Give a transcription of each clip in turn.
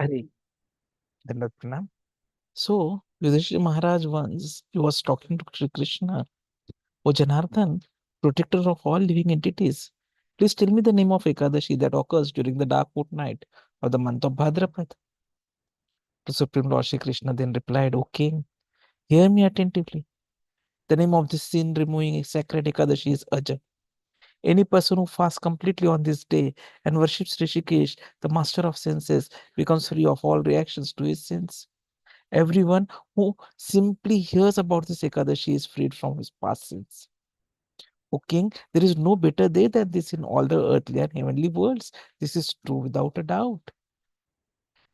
Hari, Dandavat Pranam. So, Yudhisthira Maharaj once he was talking to Shri Krishna, O Janardhan, protector of all living entities. Please tell me the name of Ekadashi that occurs during the dark fortnight of the month of Bhadrapada. The Supreme Lord Shri Krishna then replied, O king, hear me attentively. The name of this sin removing sacred Ekadashi is Aja. Any person who fasts completely on this day and worships Hrishikesh, the master of senses, becomes free of all reactions to his sins. Everyone who simply hears about this Ekadashi is freed from his past sins. O king, there is no better day than this in all the earthly and heavenly worlds. This is true without a doubt.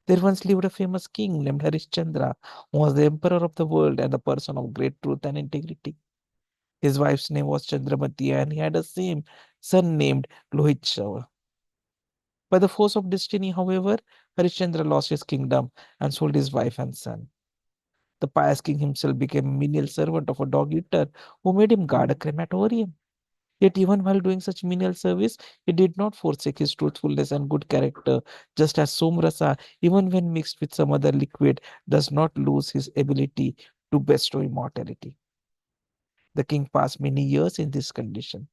There once lived a famous king named Harishchandra, who was the emperor of the world and a person of great truth and integrity. His wife's name was Chandramati, and he had a same son named LohitAshva. By the force of destiny, however, Harishchandra lost his kingdom and sold his wife and son. The pious king himself became a menial servant of a dog eater who made him guard a crematorium. Yet, even while doing such menial service, he did not forsake his truthfulness and good character, just as soma-rasa, even when mixed with some other liquid, does not lose his ability to bestow immortality. The king passed many years in this condition.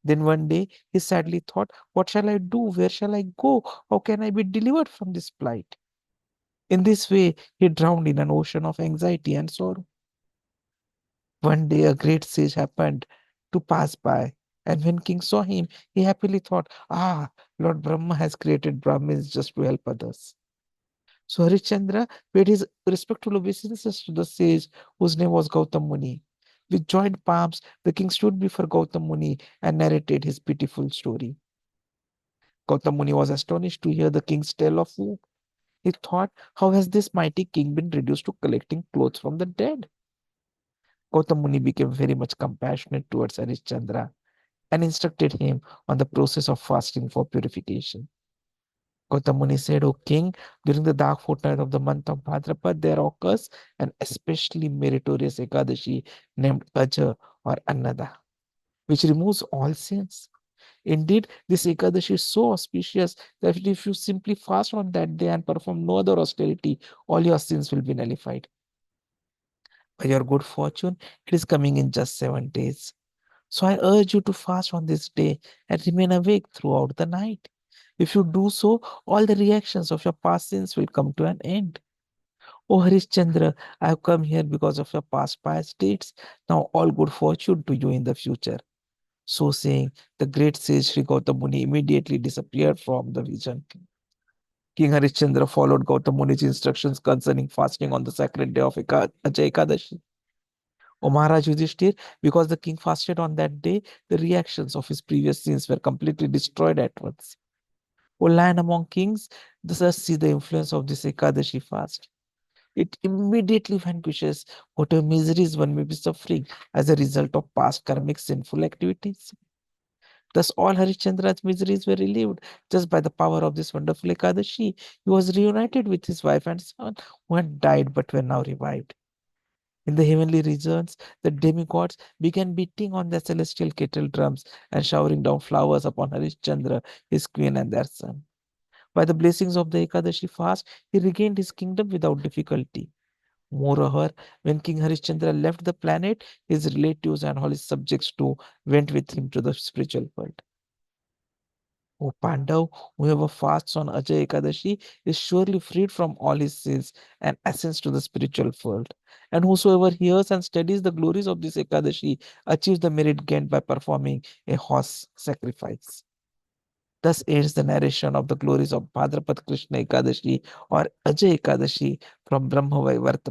Then one day he sadly thought, what shall I do? Where shall I go? How can I be delivered from this plight? In this way, he drowned in an ocean of anxiety and sorrow. One day a great sage happened to pass by, and when king saw him, he happily thought, ah, Lord Brahma has created Brahmins just to help others. So Harishchandra paid his respectful obeisances to the sage, whose name was Gautam Muni. With joined palms, the king stood before Gautam Muni and narrated his pitiful story. Gautam Muni was astonished to hear the king's tale of woe. He thought, how has this mighty king been reduced to collecting clothes from the dead? Gautam Muni became very much compassionate towards Harishchandra and instructed him on the process of fasting for purification. Gautam Muni said, O king, during the dark fortnight of the month of Bhadrapada, there occurs an especially meritorious Ekadashi named Aja or Annada, which removes all sins. Indeed, this Ekadashi is so auspicious that if you simply fast on that day and perform no other austerity, all your sins will be nullified. By your good fortune, it is coming in just 7 days. So I urge you to fast on this day and remain awake throughout the night. If you do so, all the reactions of your past sins will come to an end. O Harishchandra, I have come here because of your past pious deeds. Now all good fortune to you in the future. So saying, the great sage Sri Gautam Muni immediately disappeared from the vision. King Harishchandra followed Gautam Muni's instructions concerning fasting on the sacred day of Ajay Ekadashi. O Maharaj Yudhishthir, because the king fasted on that day, the reactions of his previous sins were completely destroyed at once. O Lion among kings, thus see the influence of this Ekadashi fast. It immediately vanquishes whatever miseries one may be suffering as a result of past karmic sinful activities. Thus, all Harishchandra's miseries were relieved just by the power of this wonderful Ekadashi. He was reunited with his wife and son who had died but were now revived. In the heavenly regions, the demigods began beating on their celestial kettle drums and showering down flowers upon Harishchandra, his queen, and their son. By the blessings of the Ekadashi fast, he regained his kingdom without difficulty. Moreover, when King Harishchandra left the planet, his relatives and all his subjects too went with him to the spiritual world. O Pandav, whoever fasts on Ajay Ekadashi is surely freed from all his sins and ascends to the spiritual world. And whosoever hears and studies the glories of this Ekadashi achieves the merit gained by performing a horse sacrifice. Thus ends the narration of the glories of Bhadrapada Krishna Ekadashi or Ajay Ekadashi from Brahma-vaivarta